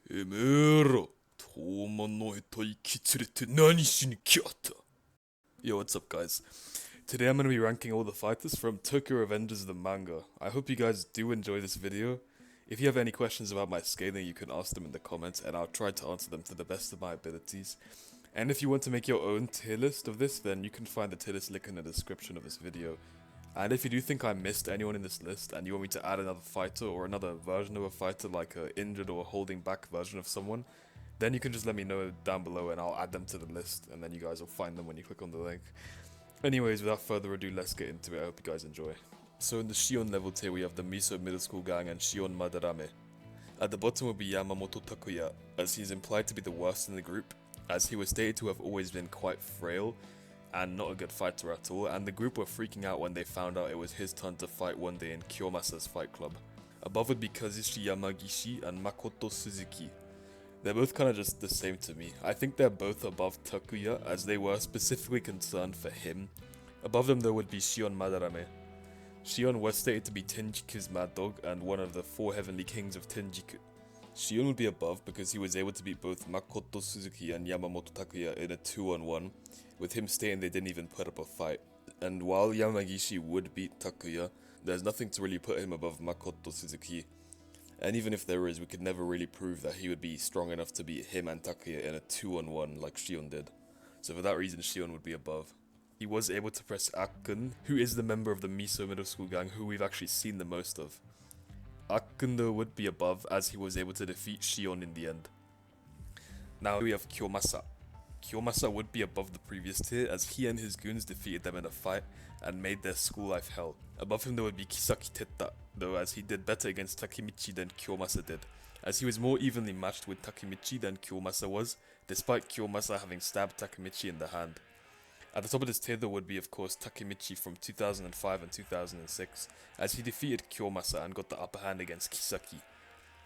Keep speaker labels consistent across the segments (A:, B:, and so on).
A: てめえら、東満の下手行き連れて何しに来やった? Yo, what's up, guys? Today I'm going to be ranking all the fighters from Tokyo Revengers the manga. I hope you guys do enjoy this video. If you have any questions about my scaling, you can ask them in the comments, and I'll try to answer them to the best of my abilities. And if you want to make your own tier list of this, then you can find the tier list link in the description of this video. And if you do think I missed anyone in this list, and you want me to add another fighter or another version of a fighter, like a injured or holding back version of someone, then you can just let me know down below and I'll add them to the list, and then you guys will find them when you click on the link. Anyways, without further ado, let's get into it. I hope you guys enjoy. So in the Shion level tier, we have the Miso Middle School Gang and Shion Madarame. At the bottom will be Yamamoto Takuya, as he is implied to be the worst in the group, as he was stated to have always been quite frail and not a good fighter at all, and the group were freaking out when they found out it was his turn to fight one day in Kiyomasa's fight club. Above would be Kazushi Yamagishi and Makoto Suzuki. They're both kind of just the same to me. I think they're both above Takuya, as they were specifically concerned for him. Above them though would be Shion Madarame. Shion was stated to be Tenjiku's mad dog and one of the 4 heavenly kings of Tenjiku. Shion would be above because he was able to beat both Makoto Suzuki and Yamamoto Takuya in a 2-on-1, with him stating they didn't even put up a fight. And while Yamagishi would beat Takuya, there's nothing to really put him above Makoto Suzuki. And even if there is, we could never really prove that he would be strong enough to beat him and Takuya in a 2-on-1 like Shion did. So for that reason, Shion would be above. He was able to press Akkun, who is the member of the Miso Middle School Gang who we've actually seen the most of. Akkun though would be above, as he was able to defeat Shion in the end. Now we have Kiyomasa. Kiyomasa would be above the previous tier, as he and his goons defeated them in a fight and made their school life hell. Above him there would be Kisaki Tetta, though, as he did better against Takemichi than Kiyomasa did, as he was more evenly matched with Takemichi than Kiyomasa was, despite Kiyomasa having stabbed Takemichi in the hand. At the top of this tier there would be of course Takemichi from 2005 and 2006, as he defeated Kiyomasa and got the upper hand against Kisaki.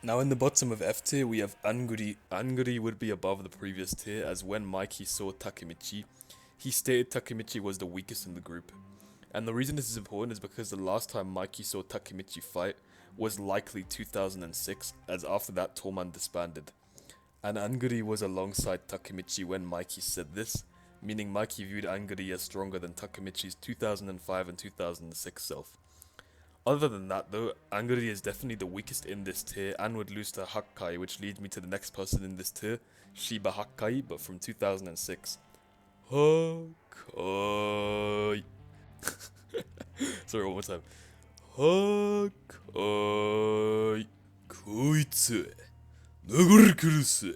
A: Now in the bottom of F tier we have Anguri. Anguri would be above the previous tier, as when Mikey saw Takemichi, he stated Takemichi was the weakest in the group. And the reason this is important is because the last time Mikey saw Takemichi fight was likely 2006, as after that Toman disbanded. And Anguri was alongside Takemichi when Mikey said this, meaning Mikey viewed Anguri as stronger than Takemichi's 2005 and 2006 self. Other than that though, Anguri is definitely the weakest in this tier and would lose to Hakkai, which leads me to the next person in this tier, Shiba Hakkai, but from 2006. Hakkai. Sorry, one more time. Hakkai. Koitsu. Nagare kurusu.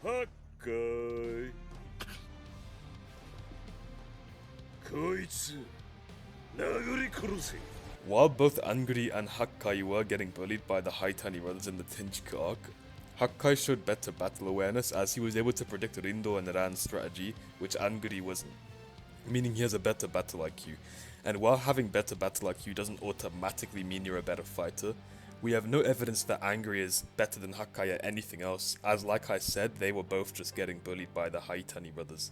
A: Hakkai. Koitsu. While both Anguri and Hakkai were getting bullied by the Haitani brothers in the Tenjiku arc, Hakkai showed better battle awareness, as he was able to predict Rindo and Ran's strategy, which Anguri wasn't, meaning he has a better battle IQ. And while having better battle IQ doesn't automatically mean you're a better fighter, we have no evidence that Anguri is better than Hakkai at anything else, as like I said, they were both just getting bullied by the Haitani brothers.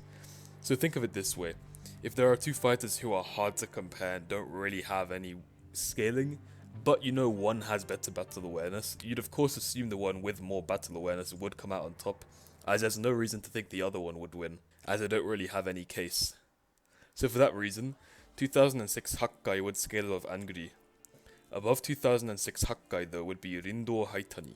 A: So think of it this way. If there are two fighters who are hard to compare and don't really have any scaling, but you know one has better battle awareness, you'd of course assume the one with more battle awareness would come out on top, as there's no reason to think the other one would win, as they don't really have any case. So for that reason, 2006 Hakkai would scale above Anguri. Above 2006 Hakkai though would be Rindo Haitani.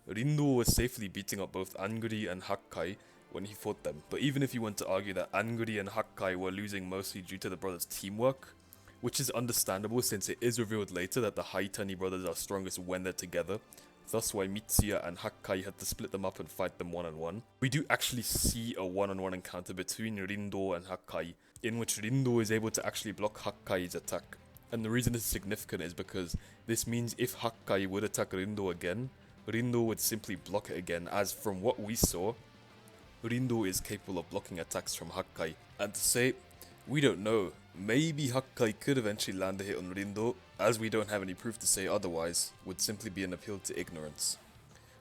A: Rindo was safely beating up both Anguri and Hakkai when he fought them, but even if you want to argue that Anguri and Hakkai were losing mostly due to the brothers' teamwork, which is understandable since it is revealed later that the Haitani brothers are strongest when they're together, thus why Mitsuya and Hakkai had to split them up and fight them one-on-one, we do actually see a one-on-one encounter between Rindo and Hakkai, in which Rindo is able to actually block Hakkai's attack. And the reason this is significant is because this means if Hakkai would attack Rindo again, Rindo would simply block it again, as from what we saw, Rindo is capable of blocking attacks from Hakkai. And to say, we don't know, maybe Hakkai could eventually land a hit on Rindo, as we don't have any proof to say otherwise, would simply be an appeal to ignorance.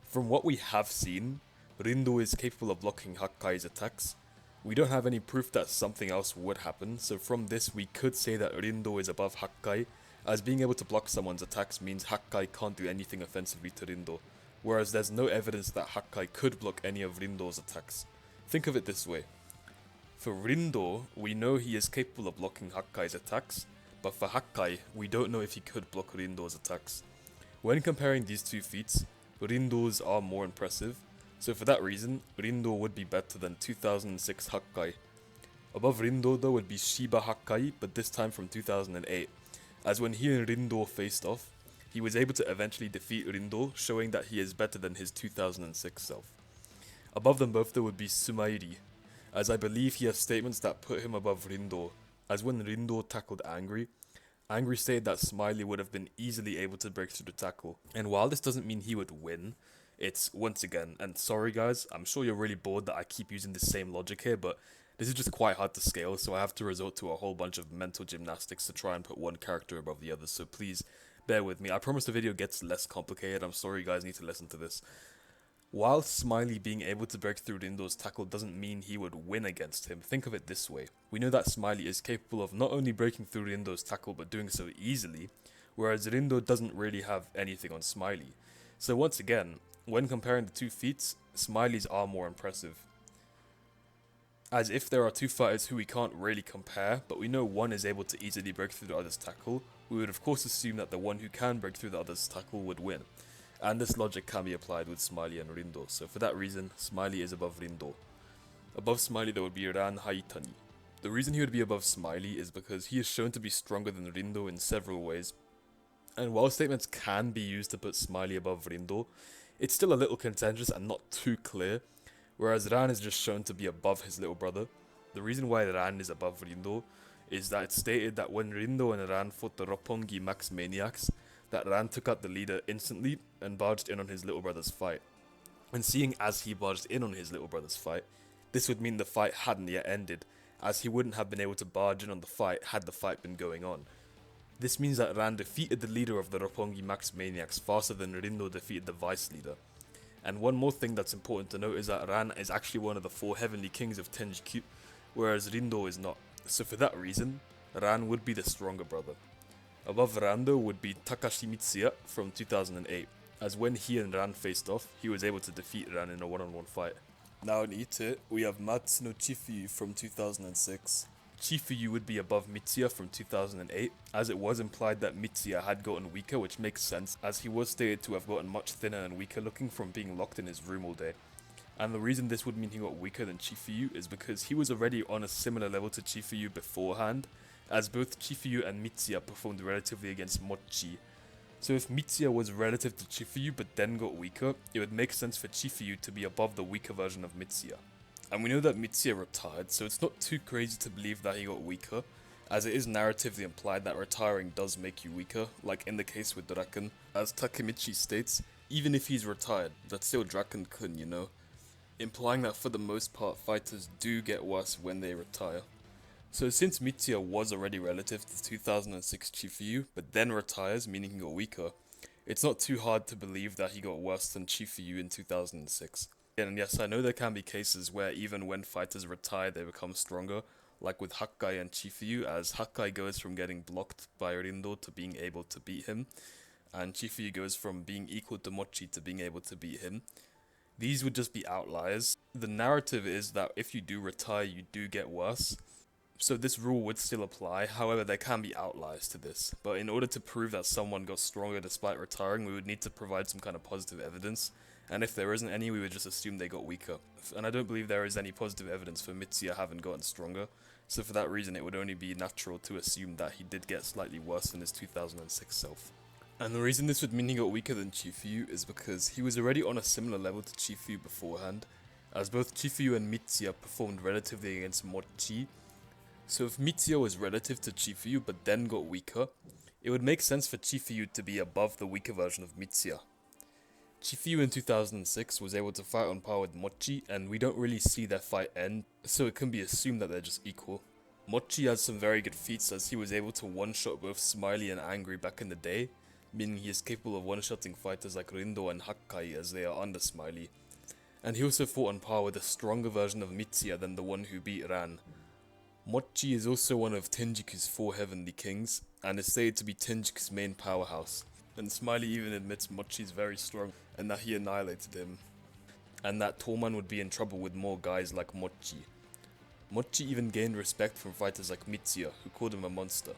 A: From what we have seen, Rindo is capable of blocking Hakkai's attacks. We don't have any proof that something else would happen, so from this we could say that Rindo is above Hakkai, as being able to block someone's attacks means Hakkai can't do anything offensively to Rindo. whereas there's no evidence that Hakkai could block any of Rindo's attacks. Think of it this way. For Rindo, we know he is capable of blocking Hakkai's attacks, but for Hakkai, we don't know if he could block Rindo's attacks. When comparing these two feats, Rindo's are more impressive, so for that reason, Rindo would be better than 2006 Hakkai. Above Rindo though would be Shiba Hakkai, but this time from 2008, as when he and Rindo faced off, he was able to eventually defeat Rindo, showing that he is better than his 2006 self. Above them both though would be Sumairi, as I believe he has statements that put him above Rindo, as when Rindo tackled Angry, Angry stated that Smiley would have been easily able to break through the tackle, and while this doesn't mean he would win, it's, once again, and sorry guys, I'm sure you're really bored that I keep using the same logic here, but this is just quite hard to scale, so I have to resort to a whole bunch of mental gymnastics to try and put one character above the other, so please bear with me. I promise the video gets less complicated, I'm sorry you guys need to listen to this. While Smiley being able to break through Rindo's tackle doesn't mean he would win against him, think of it this way. We know that Smiley is capable of not only breaking through Rindo's tackle but doing so easily, whereas Rindo doesn't really have anything on Smiley. So once again, when comparing the two feats, Smiley's are more impressive. As if there are two fighters who we can't really compare, but we know one is able to easily break through the other's tackle, we would of course assume that the one who can break through the other's tackle would win. And this logic can be applied with Smiley and Rindo, so for that reason, Smiley is above Rindo. Above Smiley there would be Ran Haitani. The reason he would be above Smiley is because he is shown to be stronger than Rindo in several ways, and while statements can be used to put Smiley above Rindo, it's still a little contentious and not too clear, whereas Ran is just shown to be above his little brother. The reason why Ran is above Rindo is that it's stated that when Rindo and Ran fought the Roppongi Max Maniacs, that Ran took out the leader instantly and barged in on his little brother's fight. And seeing as he barged in on his little brother's fight, this would mean the fight hadn't yet ended, as he wouldn't have been able to barge in on the fight had the fight been going on. This means that Ran defeated the leader of the Roppongi Max Maniacs faster than Rindo defeated the vice leader. And one more thing that's important to note is that Ran is actually one of the 4 heavenly kings of Tenjikyu, whereas Rindo is not. So for that reason, Ran would be the stronger brother. Above Rando would be Takashi Mitsuya from 2008, as when he and Ran faced off, he was able to defeat Ran in a one-on-one fight. Now in Ite, we have Matsuno Chifuyu from 2006. Chifuyu would be above Mitsuya from 2008, as it was implied that Mitsuya had gotten weaker, which makes sense, as he was stated to have gotten much thinner and weaker looking from being locked in his room all day. And the reason this would mean he got weaker than Chifuyu is because he was already on a similar level to Chifuyu beforehand, as both Chifuyu and Mitsuya performed relatively against Mochi. So if Mitsuya was relative to Chifuyu but then got weaker, it would make sense for Chifuyu to be above the weaker version of Mitsuya. And we know that Mitsuya retired, so it's not too crazy to believe that he got weaker, as it is narratively implied that retiring does make you weaker, like in the case with Draken. As Takemichi states, even if he's retired, that's still Draken-kun, you know, implying that for the most part fighters do get worse when they retire. So since Mitsuya was already relative to 2006 Chifuyu, but then retires, meaning he got weaker, it's not too hard to believe that he got worse than Chifuyu in 2006. And yes, I know there can be cases where even when fighters retire they become stronger, like with Hakkai and Chifuyu, as Hakkai goes from getting blocked by Rindo to being able to beat him, and Chifuyu goes from being equal to Mochi to being able to beat him. These would just be outliers. The narrative is that if you do retire, you do get worse. So this rule would still apply, however there can be outliers to this, but in order to prove that someone got stronger despite retiring, we would need to provide some kind of positive evidence, and if there isn't any, we would just assume they got weaker. And I don't believe there is any positive evidence for Mitsuya having gotten stronger, so for that reason it would only be natural to assume that he did get slightly worse than his 2006 self. And the reason this would mean he got weaker than Chifuyu is because he was already on a similar level to Chifuyu beforehand, as both Chifuyu and Mitsuya performed relatively against Mochi. So if Mitsuya was relative to Chifuyu but then got weaker, it would make sense for Chifuyu to be above the weaker version of Mitsuya. Chifuyu in 2006 was able to fight on par with Mochi, and we don't really see their fight end, so it can be assumed that they're just equal. Mochi has some very good feats as he was able to one-shot both Smiley and Angry back in the day, meaning he is capable of one-shotting fighters like Rindo and Hakkai as they are under Smiley. And he also fought on par with a stronger version of Mitsuya than the one who beat Ran. Mochi is also one of Tenjiku's 4 heavenly kings, and is stated to be Tenjiku's main powerhouse. And Smiley even admits Mochi's very strong and that he annihilated him. And that Toman would be in trouble with more guys like Mochi. Mochi even gained respect from fighters like Mitsuya, who called him a monster.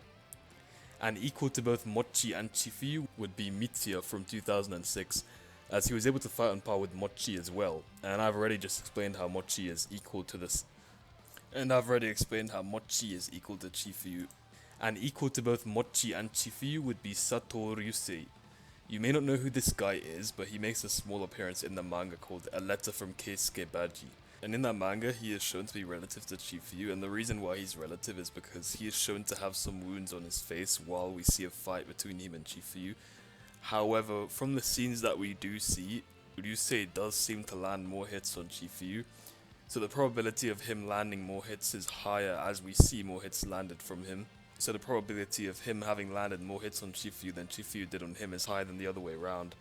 A: And equal to both Mochi and Chifuyu would be Mitsuya from 2006, as he was able to fight on par with Mochi as well. And I've already just explained how Mochi is equal to this. And I've already explained how Mochi is equal to Chifuyu. And equal to both Mochi and Chifuyu would be Sato Ryusei. You may not know who this guy is, but he makes a small appearance in the manga called A Letter from Keisuke Baji. And in that manga, he is shown to be relative to Chifuyu, and the reason why he's relative is because he is shown to have some wounds on his face while we see a fight between him and Chifuyu. However, from the scenes that we do see, Ryusei does seem to land more hits on Chifuyu, so the probability of him landing more hits is higher as we see more hits landed from him. So the probability of him having landed more hits on Chifuyu than Chifuyu did on him is higher than the other way around,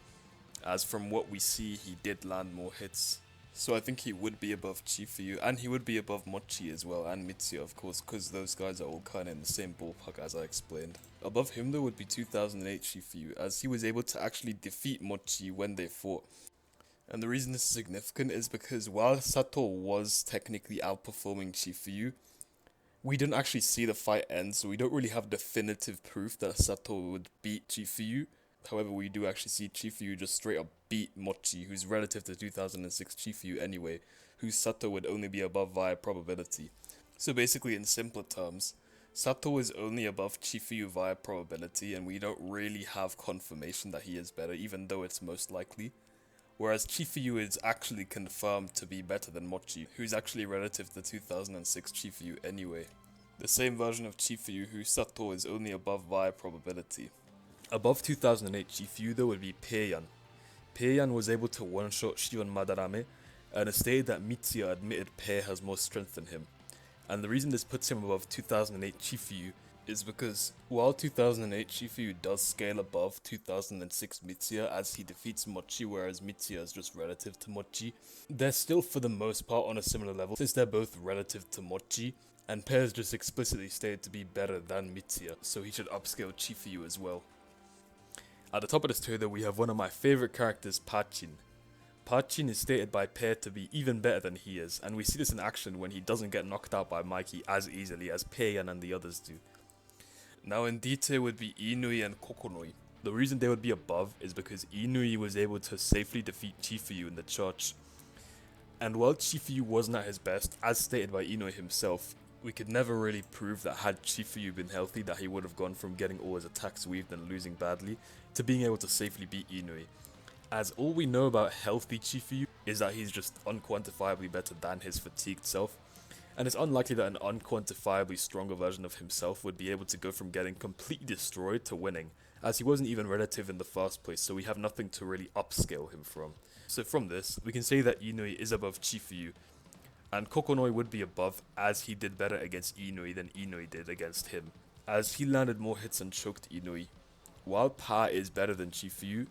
A: as from what we see, he did land more hits. So I think he would be above Chifuyu, and he would be above Mochi as well, and Mitsuya of course, because those guys are all kinda in the same ballpark as I explained. Above him though would be 2008 Chifuyu, as he was able to actually defeat Mochi when they fought. And the reason this is significant is because while Sato was technically outperforming Chifuyu, we didn't actually see the fight end, so we don't really have definitive proof that Sato would beat Chifuyu. However, we do actually see Chifuyu just straight up beat Mochi, who's relative to 2006 Chifuyu anyway, whose Sato would only be above via probability. So basically, in simpler terms, Sato is only above Chifuyu via probability, and we don't really have confirmation that he is better, even though it's most likely. Whereas Chifuyu is actually confirmed to be better than Mochi, who's actually relative to 2006 Chifuyu anyway. The same version of Chifuyu, whose Sato is only above via probability. Above 2008 Chifuyu though would be Peiyan. Peiyan was able to one-shot Shion Madarame, and it's stated that Mitsuya admitted Pei has more strength than him. And the reason this puts him above 2008 Chifuyu is because while 2008 Chifuyu does scale above 2006 Mitsuya as he defeats Mochi, whereas Mitsuya is just relative to Mochi, they're still for the most part on a similar level since they're both relative to Mochi, and Pei is just explicitly stated to be better than Mitsuya, so he should upscale Chifuyu as well. At the top of this tier though, we have one of my favourite characters, Pachin. Pachin is stated by Pei to be even better than he is, and we see this in action when he doesn't get knocked out by Mikey as easily as Peiyan and the others do. Now in D tier would be Inui and Kokonoi. The reason they would be above is because Inui was able to safely defeat Chifuyu in the church. And while Chifuyu wasn't at his best, as stated by Inui himself, we could never really prove that had Chifuyu been healthy that he would have gone from getting all his attacks weaved and losing badly to being able to safely beat Inui. As all we know about healthy Chifuyu is that he's just unquantifiably better than his fatigued self, and it's unlikely that an unquantifiably stronger version of himself would be able to go from getting completely destroyed to winning, as he wasn't even relative in the first place, so we have nothing to really upscale him from. So from this, we can say that Inui is above Chifuyu, and Kokonoi would be above as he did better against Inui than Inui did against him, as he landed more hits and choked Inui. While Pa is better than Chifuyu,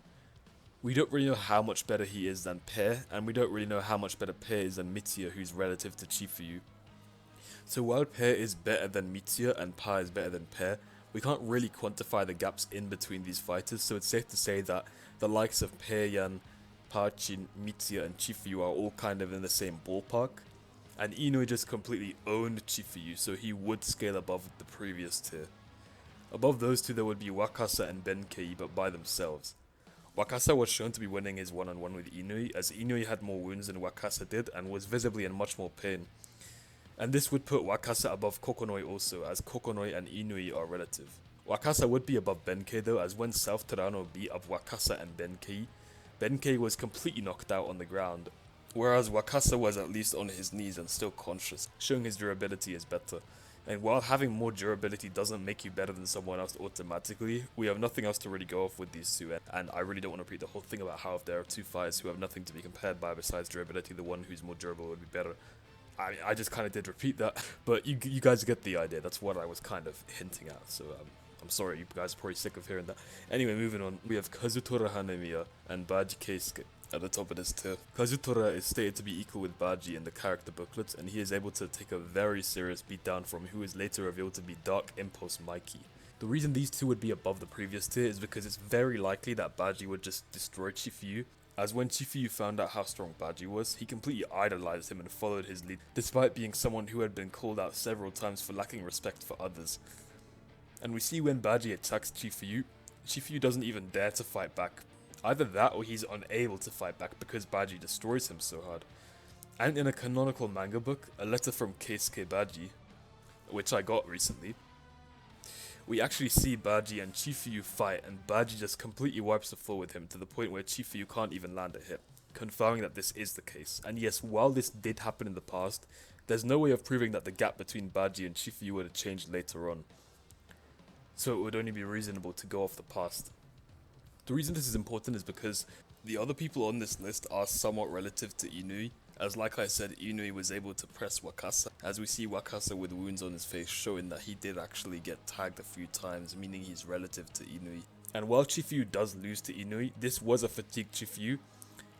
A: we don't really know how much better he is than Pei, and we don't really know how much better Pei is than Mitsuya, who's relative to Chifuyu. So while Pei is better than Mitsuya and Pa is better than Pei, we can't really quantify the gaps in between these fighters, so it's safe to say that the likes of Peiyan, Pachin, Mitsuya and Chifuyu are all kind of in the same ballpark. And Inui just completely owned Chifuyu, so he would scale above the previous tier. Above those two there would be Wakasa and Benkei, but by themselves. Wakasa was shown to be winning his one-on-one with Inui, as Inui had more wounds than Wakasa did and was visibly in much more pain. And this would put Wakasa above Kokonoi also, as Kokonoi and Inui are relative. Wakasa would be above Benkei though, as when South Terano beat up Wakasa and Benkei, Benkei was completely knocked out on the ground, whereas Wakasa was at least on his knees and still conscious, showing his durability is better. And while having more durability doesn't make you better than someone else automatically, we have nothing else to really go off with these two, and I really don't want to repeat the whole thing about how if there are two fighters who have nothing to be compared by besides durability, the one who's more durable would be better. I just kind of did repeat that, but you guys get the idea. That's what I was kind of hinting at, so I'm sorry, you guys are probably sick of hearing that. Anyway, moving on, we have Kazutora Hanemiya and Baji Keisuke at the top of this tier. Kazutora is stated to be equal with Baji in the character booklets, and he is able to take a very serious beatdown from who is later revealed to be Dark Impulse Mikey. The reason these two would be above the previous tier is because it's very likely that Baji would just destroy Chifuyu, as when Chifuyu found out how strong Baji was, he completely idolized him and followed his lead, despite being someone who had been called out several times for lacking respect for others. And we see when Baji attacks Chifuyu, Chifuyu doesn't even dare to fight back. Either that or he's unable to fight back because Baji destroys him so hard. And in a canonical manga book, a letter from Keisuke Baji, which I got recently, we actually see Baji and Chifuyu fight, and Baji just completely wipes the floor with him to the point where Chifuyu can't even land a hit, confirming that this is the case. And yes, while this did happen in the past, there's no way of proving that the gap between Baji and Chifuyu would have changed later on. So it would only be reasonable to go off the past. The reason this is important is because the other people on this list are somewhat relative to Inui, as like I said, Inui was able to press Wakasa, as we see Wakasa with wounds on his face showing that he did actually get tagged a few times, meaning he's relative to Inui. And while Chifuyu does lose to Inui, this was a fatigued Chifuyu,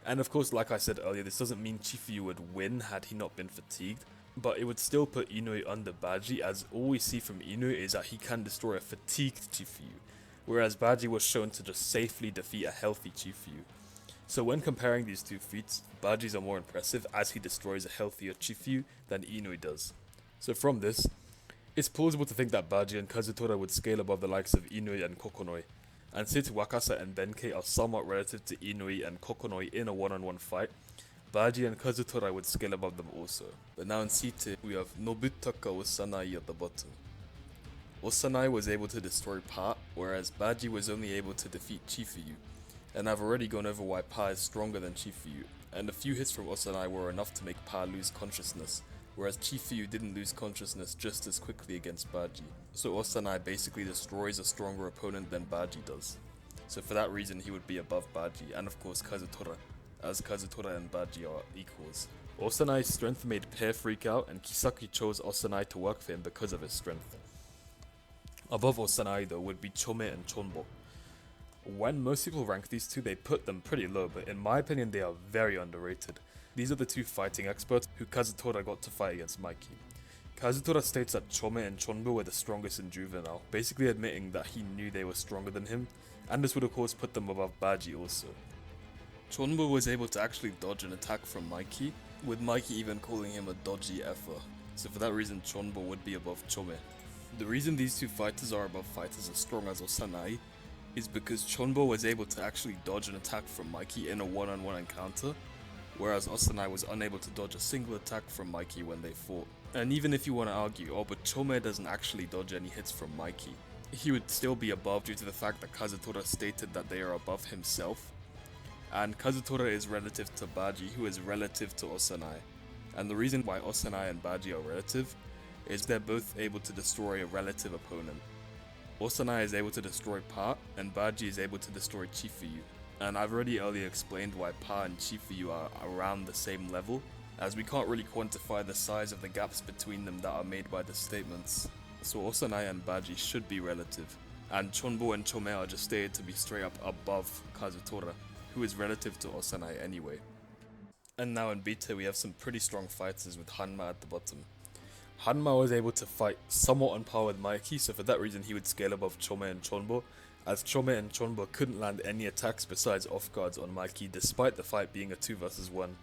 A: and of course like I said earlier, this doesn't mean Chifuyu would win had he not been fatigued, but it would still put Inui under Baji, as all we see from Inui is that he can destroy a fatigued Chifuyu, whereas Baji was shown to just safely defeat a healthy Chifuyu. So when comparing these two feats, Baji's are more impressive as he destroys a healthier Chifuyu than Inui does. So from this, it's plausible to think that Baji and Kazutora would scale above the likes of Inui and Kokonoi, and since Wakasa and Benkei are somewhat relative to Inui and Kokonoi in a one-on-one fight, Baji and Kazutora would scale above them also. But now in C tier, we have Nobutaka Osanai at the bottom. Osanai was able to destroy Pa, whereas Baji was only able to defeat Chifuyu. And I've already gone over why Pa is stronger than Chifuyu, and a few hits from Osanai were enough to make Pa lose consciousness, whereas Chifuyu didn't lose consciousness just as quickly against Baji. So Osanai basically destroys a stronger opponent than Baji does. So for that reason he would be above Baji, and of course Kazutora, as Kazutora and Baji are equals. Osanai's strength made Pair freak out, and Kisaki chose Osanai to work for him because of his strength. Above Osanai though would be Chome and Chonbo. When most people rank these two, they put them pretty low, but in my opinion they are very underrated. These are the two fighting experts who Kazutora got to fight against Mikey. Kazutora states that Chome and Chonbo were the strongest in Juvenile, basically admitting that he knew they were stronger than him, and this would of course put them above Baji also. Chonbo was able to actually dodge an attack from Mikey, with Mikey even calling him a dodgy effer, so for that reason Chonbo would be above Chome. The reason these two fighters are above fighters as strong as Osanai is because Chonbo was able to actually dodge an attack from Mikey in a one-on-one encounter, whereas Osanai was unable to dodge a single attack from Mikey when they fought. And even if you want to argue, oh but Chome doesn't actually dodge any hits from Mikey, he would still be above due to the fact that Kazutora stated that they are above himself, and Kazutora is relative to Baji, who is relative to Osanai. And the reason why Osanai and Baji are relative is they're both able to destroy a relative opponent. Osanai is able to destroy Pa, and Baji is able to destroy Chifuyu. And I've already earlier explained why Pa and Chifuyu are around the same level, as we can't really quantify the size of the gaps between them that are made by the statements. So Osanai and Baji should be relative, and Chonbo and Chome are just stated to be straight up above Kazutora, who is relative to Osanai anyway. And now in Beta we have some pretty strong fighters with Hanma at the bottom. Hanma was able to fight somewhat on par with Mikey, so for that reason he would scale above Chome and Chonbo, as Chome and Chonbo couldn't land any attacks besides off guards on Mikey despite the fight being a 2 vs 1.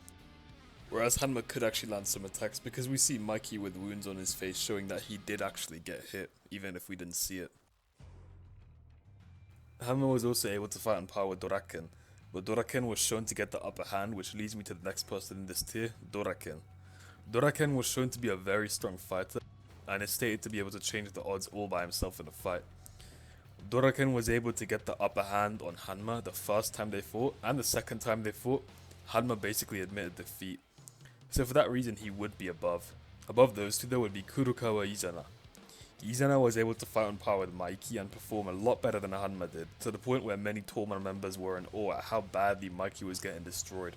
A: Whereas Hanma could actually land some attacks because we see Mikey with wounds on his face showing that he did actually get hit, even if we didn't see it. Hanma was also able to fight on par with Doraken, but Doraken was shown to get the upper hand, which leads me to the next person in this tier, Doraken. Doraken was shown to be a very strong fighter, and is stated to be able to change the odds all by himself in a fight. Doraken was able to get the upper hand on Hanma the first time they fought, and the second time they fought, Hanma basically admitted defeat. So for that reason he would be above. Above those two there would be Kurokawa Izana. Izana was able to fight on par with Mikey and perform a lot better than Hanma did, to the point where many Tolman members were in awe at how badly Mikey was getting destroyed.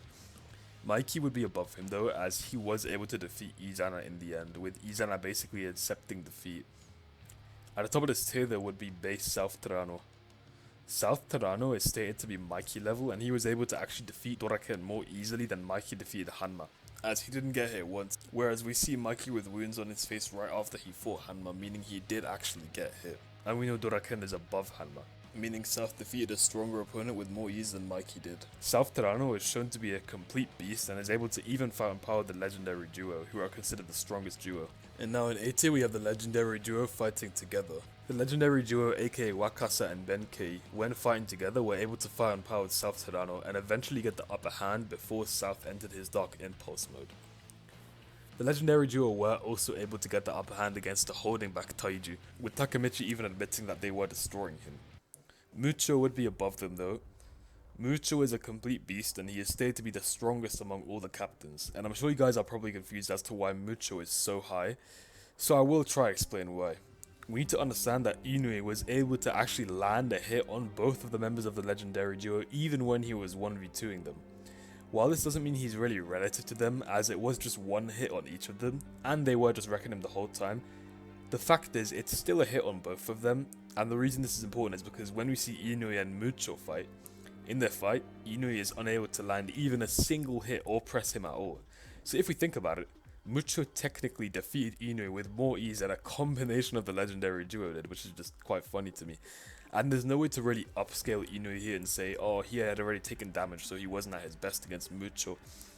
A: Mikey would be above him though, as he was able to defeat Izana in the end, with Izana basically accepting defeat. At the top of this tier there would be base South Terrano. South Terrano is stated to be Mikey level, and he was able to actually defeat Doraken more easily than Mikey defeated Hanma, as he didn't get hit once, whereas we see Mikey with wounds on his face right after he fought Hanma, meaning he did actually get hit. and we know Doraken is above Hanma, meaning South defeated a stronger opponent with more ease than Mikey did. South Terano is shown to be a complete beast and is able to even fight and power the legendary duo, who are considered the strongest duo. And now in A tier we have the legendary duo fighting together. The legendary duo aka Wakasa and Benkei, when fighting together, were able to fight and power South Terano and eventually get the upper hand before South entered his Dark Impulse mode. The legendary duo were also able to get the upper hand against the holding back Taiju, with Takemichi even admitting that they were destroying him. Mucho would be above them though. Mucho is a complete beast and he is stated to be the strongest among all the captains, and I'm sure you guys are probably confused as to why Mucho is so high, so I will try explain why. We need to understand that Inoue was able to actually land a hit on both of the members of the legendary duo even when he was 1v2ing them. While this doesn't mean he's really relative to them, as it was just one hit on each of them, and they were just wrecking him the whole time, the fact is it's still a hit on both of them, and the reason this is important is because when we see Inoue and Mucho fight, in their fight, Inoue is unable to land even a single hit or press him at all. So if we think about it, Mucho technically defeated Inoue with more ease than a combination of the legendary duo did, which is just quite funny to me. And there's no way to really upscale Inoue here and say, oh, he had already taken damage so he wasn't at his best against Mucho,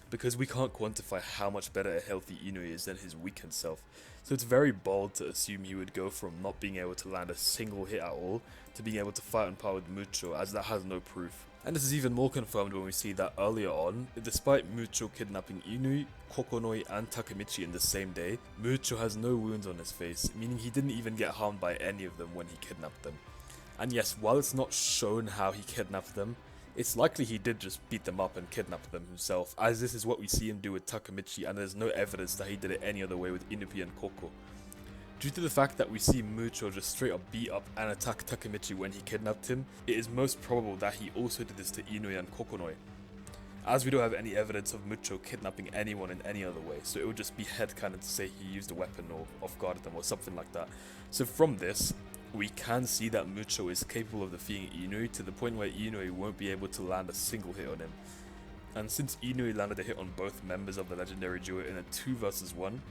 A: because we can't quantify how much better a healthy Inoue is than his weakened self. So it's very bold to assume he would go from not being able to land a single hit at all to being able to fight and power with Mucho, as that has no proof. And this is even more confirmed when we see that earlier on, despite Mucho kidnapping Inoue, Kokonoi and Takemichi in the same day, Mucho has no wounds on his face, meaning he didn't even get harmed by any of them when he kidnapped them. And yes, while it's not shown how he kidnapped them, it's likely he did just beat them up and kidnap them himself, as this is what we see him do with Takemichi, and there's no evidence that he did it any other way with Inupi and Koko. Due to the fact that we see Mucho just straight up beat up and attack Takemichi when he kidnapped him, it is most probable that he also did this to Inoue and Kokonoi, as we don't have any evidence of Mucho kidnapping anyone in any other way, so it would just be headcanon to say he used a weapon or off-guarded them or something like that. So from this, we can see that Mucho is capable of defeating Inoue to the point where Inoue won't be able to land a single hit on him. And since Inoue landed a hit on both members of the legendary duo in a 2 vs 1,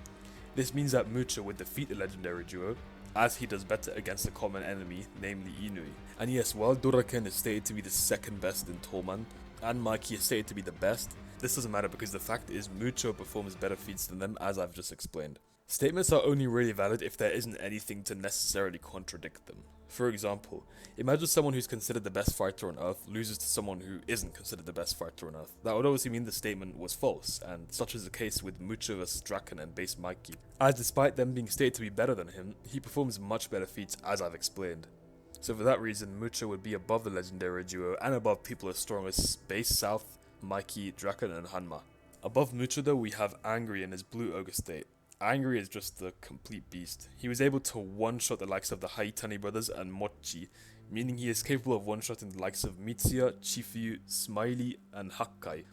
A: this means that Mucho would defeat the legendary duo, as he does better against a common enemy, namely Inoue. And yes, while Doraken is stated to be the second best in Toman, and Mikey is stated to be the best, this doesn't matter because the fact is Mucho performs better feats than them, as I've just explained. Statements are only really valid if there isn't anything to necessarily contradict them. For example, imagine someone who's considered the best fighter on Earth loses to someone who isn't considered the best fighter on Earth. That would obviously mean the statement was false, and such is the case with Mucho vs Draken and base Mikey, as despite them being stated to be better than him, he performs much better feats, as I've explained. So for that reason, Mucho would be above the legendary duo and above people as strong as Base South, Mikey, Draken and Hanma. Above Mucho though, we have Angry in his Blue Ogre state. Angry is just a complete beast. He was able to one-shot the likes of the Haitani brothers and Mochi, meaning he is capable of one-shotting the likes of Mitsuya, Chifuyu, Smiley and Hakkai.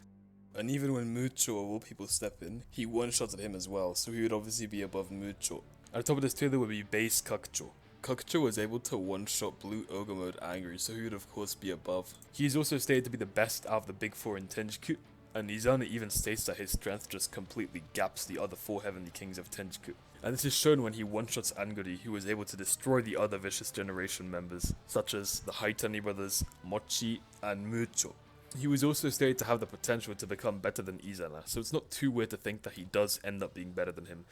A: And even when Mucho of all people step in, he one-shotted him as well, so he would obviously be above Mucho. At the top of this tier there would be base Kakucho. Kakucho was able to one-shot Blue Ogre mode Angry, so he would of course be above. He is also stated to be the best out of the big 4 in Tenjiku, and Izana even states that his strength just completely gaps the other 4 Heavenly Kings of Tenjiku. And this is shown when he one-shots Angori, who was able to destroy the other Vicious Generation members, such as the Haitani brothers, Mochi, and Mucho. He was also stated to have the potential to become better than Izana, so it's not too weird to think that he does end up being better than him.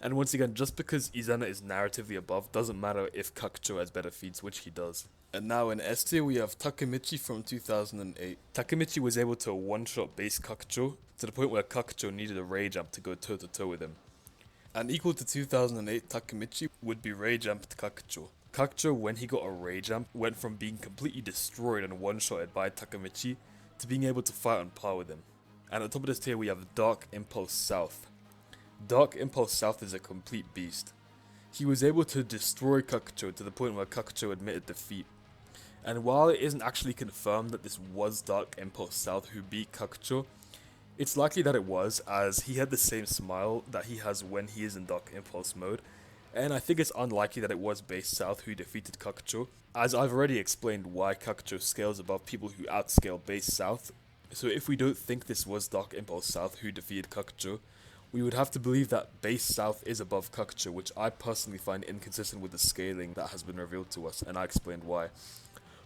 A: And once again, just because Izana is narratively above doesn't matter if Kakucho has better feats, which he does. And now in S tier we have Takemichi from 2008. Takemichi was able to one-shot base Kakucho to the point where Kakucho needed a Ray Jump to go toe-to-toe with him. And equal to 2008, Takemichi would be Ray Jumped Kakucho. Kakucho, when he got a Ray Jump, went from being completely destroyed and one-shotted by Takemichi to being able to fight on par with him. And at the top of this tier we have Dark Impulse South. Dark Impulse South is a complete beast. He was able to destroy Kakucho to the point where Kakucho admitted defeat. And while it isn't actually confirmed that this was Dark Impulse South who beat Kakucho, it's likely that it was, as he had the same smile that he has when he is in Dark Impulse mode, and I think it's unlikely that it was Base South who defeated Kakucho, as I've already explained why Kakucho scales above people who outscale Base South. So if we don't think this was Dark Impulse South who defeated Kakucho, We would have to believe that base South is above Kakucho, which I personally find inconsistent with the scaling that has been revealed to us, and I explained why.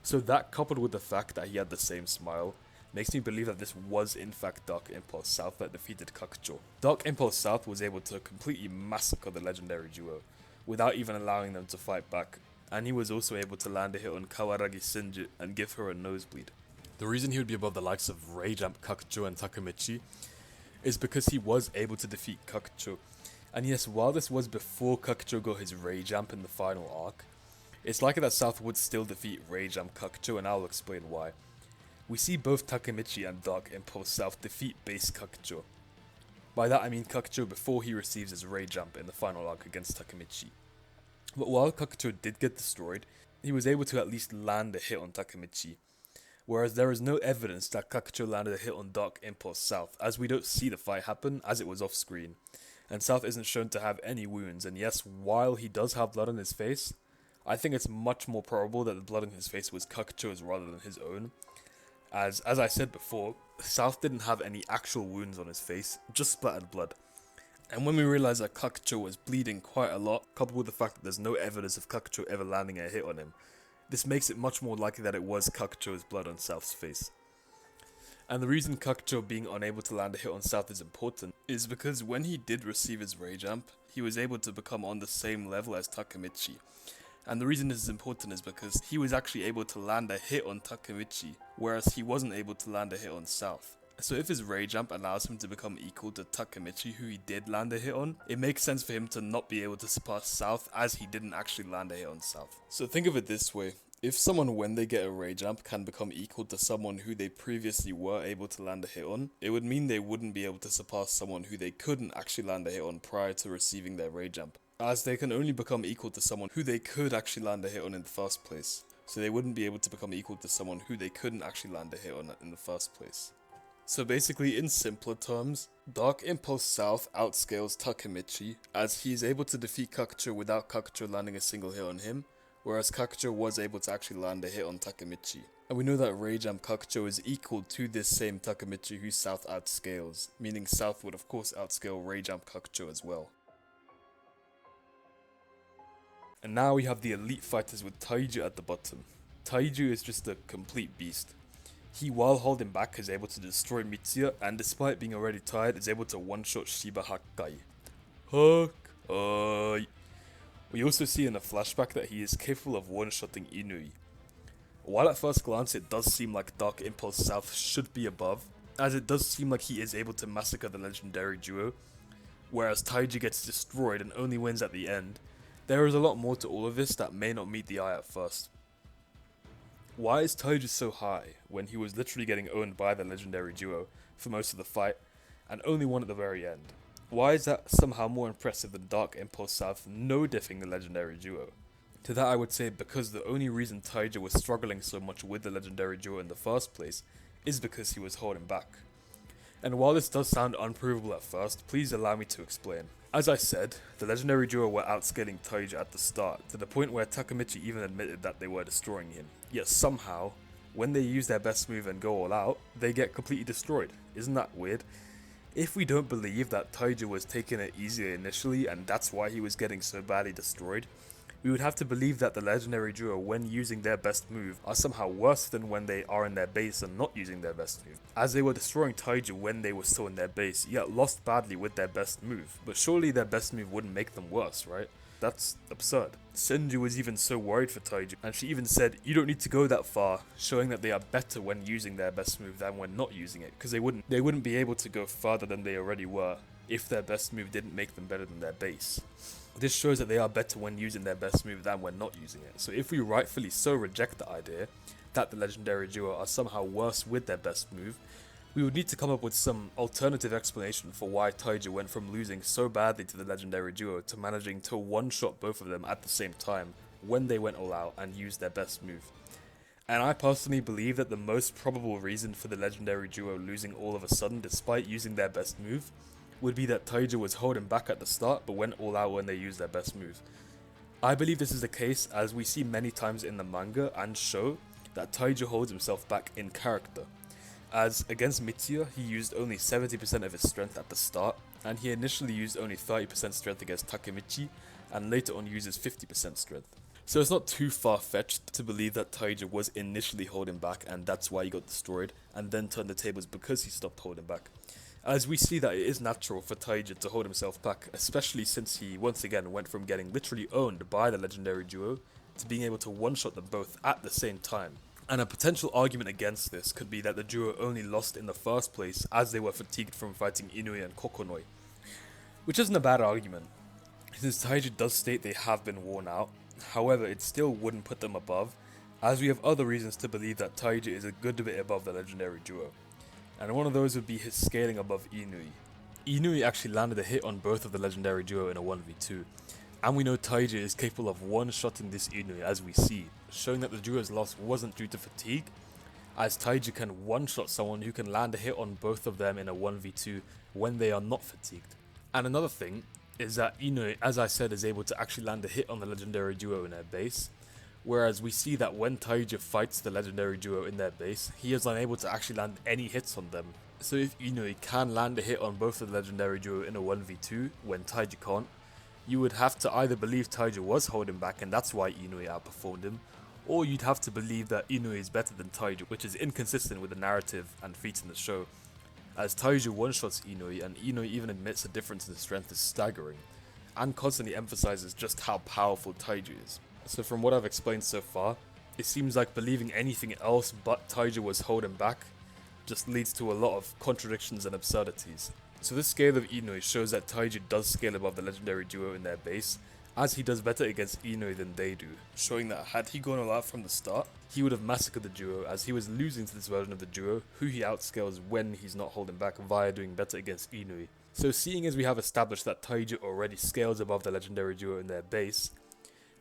A: So that, coupled with the fact that he had the same smile, makes me believe that this was in fact Dark Impulse South that defeated Kakucho. Dark Impulse South was able to completely massacre the legendary duo, without even allowing them to fight back, and he was also able to land a hit on Kawaragi Shinji and give her a nosebleed. The reason he would be above the likes of Rayjump, Kakucho and Takemichi is because he was able to defeat Kakucho. And yes, while this was before Kakucho got his Rayjump in the final arc, it's likely that South would still defeat Rayjump Kakucho, and I'll explain why. We see both Takemichi and Dark Impulse South defeat base Kakucho. By that I mean Kakucho before he receives his Rayjump in the final arc against Takemichi. But while Kakucho did get destroyed, he was able to at least land a hit on Takemichi. Whereas there is no evidence that Kakucho landed a hit on Dark Impulse South, as we don't see the fight happen, as it was off screen. And South isn't shown to have any wounds, and yes, while he does have blood on his face, I think it's much more probable that the blood on his face was Kakucho's rather than his own. As I said before, South didn't have any actual wounds on his face, just splattered blood. And when we realize that Kakucho was bleeding quite a lot, coupled with the fact that there's no evidence of Kakucho ever landing a hit on him, this makes it much more likely that it was Kakucho's blood on South's face. And the reason Kakucho being unable to land a hit on South is important is because when he did receive his Rayjump, he was able to become on the same level as Takemichi. And the reason this is important is because he was actually able to land a hit on Takemichi, whereas he wasn't able to land a hit on South. So if his Rayjump allows him to become equal to Takemichi, who he did land a hit on, it makes sense for him to not be able to surpass South, as he didn't actually land a hit on South. So think of it this way. If someone, when they get a Rayjump, can become equal to someone who they previously were able to land a hit on, it would mean they wouldn't be able to surpass someone who they couldn't actually land a hit on prior to receiving their Rayjump, as they can only become equal to someone who they could actually land a hit on in the first place. So they wouldn't be able to become equal to someone who they couldn't actually land a hit on in the first place. So basically, in simpler terms, Dark Impulse South outscales Takemichi, as he is able to defeat Kakucho without Kakucho landing a single hit on him, whereas Kakucho was able to actually land a hit on Takemichi. And we know that Rayjump Kakucho is equal to this same Takemichi who South outscales, meaning South would of course outscale Rayjump Kakucho as well. And now we have the elite fighters with Taiju at the bottom. Taiju is just a complete beast. He, while holding back, is able to destroy Mitsuya, and despite being already tired, is able to one-shot Shiba Hakkai. Hakkai. We also see in a flashback that he is capable of one-shotting Inui. While at first glance it does seem like Dark Impulse South should be above, as it does seem like he is able to massacre the legendary duo, whereas Taiji gets destroyed and only wins at the end, there is a lot more to all of this that may not meet the eye at first. Why is Taiji so high when he was literally getting owned by the legendary duo for most of the fight and only won at the very end? Why is that somehow more impressive than Dark Impulse South no-diffing the legendary duo? To that I would say because the only reason Taiji was struggling so much with the legendary duo in the first place is because he was holding back. And while this does sound unprovable at first, please allow me to explain. As I said, the legendary duo were outscaling Taiji at the start, to the point where Takemichi even admitted that they were destroying him. Yet somehow, when they use their best move and go all out, they get completely destroyed. Isn't that weird? If we don't believe that Taiji was taking it easier initially and that's why he was getting so badly destroyed, we would have to believe that the legendary duo, when using their best move, are somehow worse than when they are in their base and not using their best move, as they were destroying Taiji when they were still in their base, yet lost badly with their best move. But surely their best move wouldn't make them worse, right? That's absurd. Senju was even so worried for Taiji, and she even said, "You don't need to go that far," showing that they are better when using their best move than when not using it, because they wouldn't be able to go further than they already were if their best move didn't make them better than their base. This shows that they are better when using their best move than when not using it. So if we rightfully so reject the idea that the legendary duo are somehow worse with their best move, we would need to come up with some alternative explanation for why Taiji went from losing so badly to the legendary duo to managing to one-shot both of them at the same time when they went all out and used their best move. And I personally believe that the most probable reason for the legendary duo losing all of a sudden despite using their best move would be that Taiji was holding back at the start but went all out when they used their best move. I believe this is the case as we see many times in the manga and show that Taiji holds himself back in character. as against Mitsuya, he used only 70% of his strength at the start, and he initially used only 30% strength against Takemichi, and later on uses 50% strength. So it's not too far-fetched to believe that Taija was initially holding back, and that's why he got destroyed, and then turned the tables because he stopped holding back. As we see that it is natural for Taija to hold himself back, especially since he once again went from getting literally owned by the legendary duo to being able to one-shot them both at the same time. And a potential argument against this could be that the duo only lost in the first place as they were fatigued from fighting Inui and Kokonoi. Which isn't a bad argument, since Taija does state they have been worn out. However, it still wouldn't put them above, as we have other reasons to believe that Taija is a good bit above the legendary duo. And one of those would be his scaling above Inui. Inui actually landed a hit on both of the legendary duo in a 1v2, and we know Taija is capable of one-shotting this Inui as we see, showing that the duo's loss wasn't due to fatigue, as Taija can one-shot someone who can land a hit on both of them in a 1v2 when they are not fatigued. And another thing is that Inui, as I said, is able to actually land a hit on the legendary duo in their base, whereas we see that when Taija fights the legendary duo in their base, he is unable to actually land any hits on them. So if Inui can land a hit on both of the legendary duo in a 1v2 when Taija can't, you would have to either believe Taija was holding back and that's why Inui outperformed him, or you'd have to believe that Inui is better than Taija, which is inconsistent with the narrative and feats in the show, as Taija one-shots Inui, and Inui even admits the difference in strength is staggering, and constantly emphasizes just how powerful Taija is. So from what I've explained so far, it seems like believing anything else but Taija was holding back just leads to a lot of contradictions and absurdities. So this scale of Inui shows that Taija does scale above the legendary duo in their base, as he does better against Inui than they do, showing that had he gone all out from the start, he would have massacred the duo, as he was losing to this version of the duo, who he outscales when he's not holding back via doing better against Inui. So seeing as we have established that Taija already scales above the legendary duo in their base,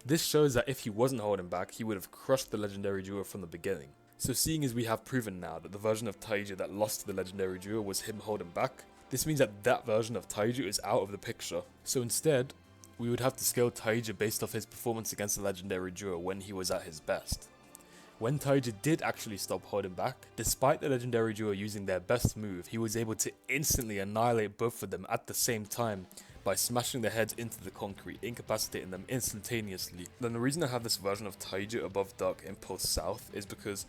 A: this shows that if he wasn't holding back, he would have crushed the legendary duo from the beginning. So seeing as we have proven now that the version of Taija that lost to the legendary duo was him holding back, this means that that version of Taija is out of the picture. So instead, we would have to scale Taija based off his performance against the legendary duo when he was at his best. When Taija did actually stop holding back, despite the legendary duo using their best move, he was able to instantly annihilate both of them at the same time by smashing their heads into the concrete, incapacitating them instantaneously. Then the reason I have this version of Taija above Dark Impulse South is because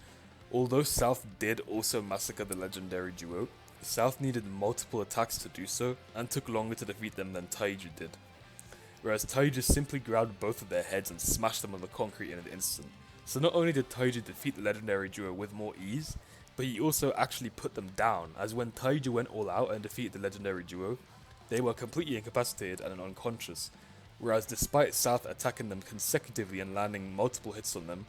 A: although South did also massacre the legendary duo, South needed multiple attacks to do so and took longer to defeat them than Taija did. Whereas Taija simply grabbed both of their heads and smashed them on the concrete in an instant. So not only did Taija defeat the legendary duo with more ease, but he also actually put them down, as when Taija went all out and defeated the legendary duo, they were completely incapacitated and unconscious, whereas despite South attacking them consecutively and landing multiple hits on them,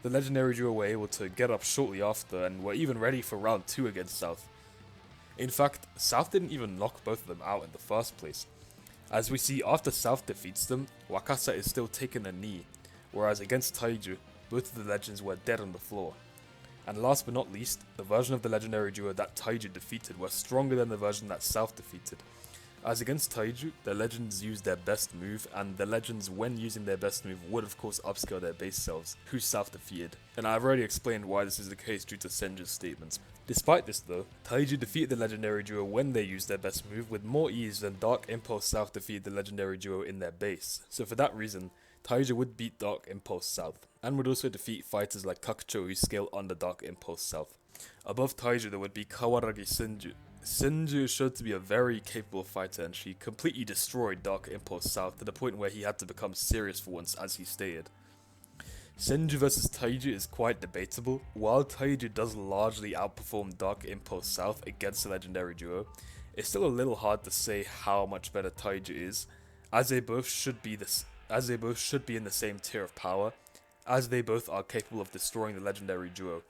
A: the legendary duo were able to get up shortly after and were even ready for round 2 against South. In fact, South didn't even knock both of them out in the first place. As we see, after South defeats them, Wakasa is still taking a knee, whereas against Taija, both of the legends were dead on the floor. And last but not least, the version of the legendary duo that Taija defeated was stronger than the version that South defeated. As against Taija, the legends used their best move, and the legends when using their best move would of course upscale their base selves, who South defeated. And I've already explained why this is the case due to Senju's statements. Despite this though, Taija defeated the legendary duo when they used their best move with more ease than Dark Impulse South defeated the legendary duo in their base. So for that reason, Taija would beat Dark Impulse South, and would also defeat fighters like Kakucho who scale under Dark Impulse South. Above Taija there would be Kawaragi Senju. Senju is showed to be a very capable fighter, and she completely destroyed Dark Impulse South to the point where he had to become serious for once, as he stated. Senju vs Taija is quite debatable. While Taija does largely outperform Dark Impulse South against the legendary duo, it's still a little hard to say how much better Taija is, as they both should be in the same tier of power, as they both are capable of destroying the legendary duo.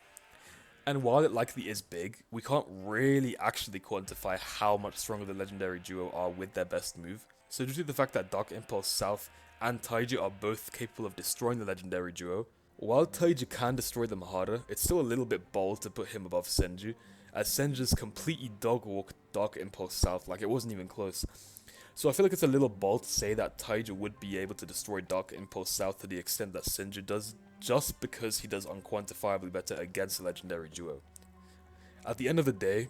A: And while it likely is big, we can't really actually quantify how much stronger the legendary duo are with their best move. So due to the fact that Dark Impulse South and Taija are both capable of destroying the legendary duo, while Taija can destroy them harder, it's still a little bit bold to put him above Senju, as Senju's completely dog-walked Dark Impulse South like it wasn't even close. So I feel like it's a little bold to say that Taija would be able to destroy Dark Impulse South to the extent that Senju does, just because he does unquantifiably better against the legendary duo. At the end of the day,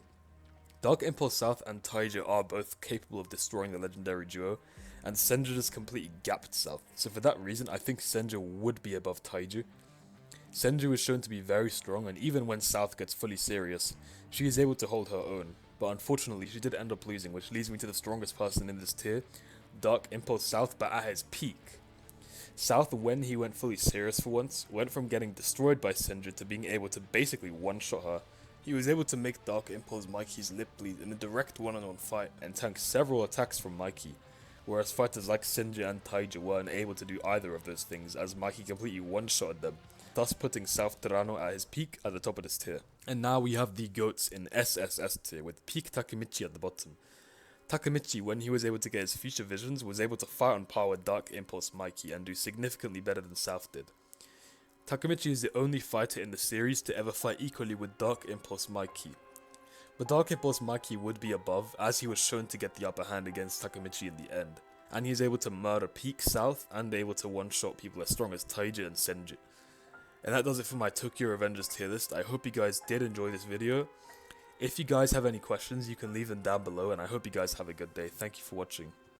A: Dark Impulse South and Taija are both capable of destroying the legendary duo, and Senju just completely gapped South, so for that reason I think Senju would be above Taiju. Senju is shown to be very strong, and even when South gets fully serious, she is able to hold her own, but unfortunately she did end up losing, which leads me to the strongest person in this tier, Dark Impulse South, but at his peak. South, when he went fully serious for once, went from getting destroyed by Senju to being able to basically one-shot her. He was able to make Dark Impulse Mikey's lip bleed in a direct one-on-one fight and tank several attacks from Mikey, whereas fighters like Senju and Taija weren't able to do either of those things as Mikey completely one-shotted them, thus putting South Terano at his peak at the top of this tier. And now we have the GOATs in SSS tier with peak Takemichi at the bottom. Takemichi, when he was able to get his future visions, was able to fight on par with Dark Impulse Mikey and do significantly better than South did. Takemichi is the only fighter in the series to ever fight equally with Dark Impulse Mikey. But Dark Impulse Mikey would be above, as he was shown to get the upper hand against Takemichi in the end, and he is able to murder peak South and able to one-shot people as strong as Taija and Senju. And that does it for my Tokyo Revengers tier list. I hope you guys did enjoy this video. If you guys have any questions, you can leave them down below, and I hope you guys have a good day. Thank you for watching.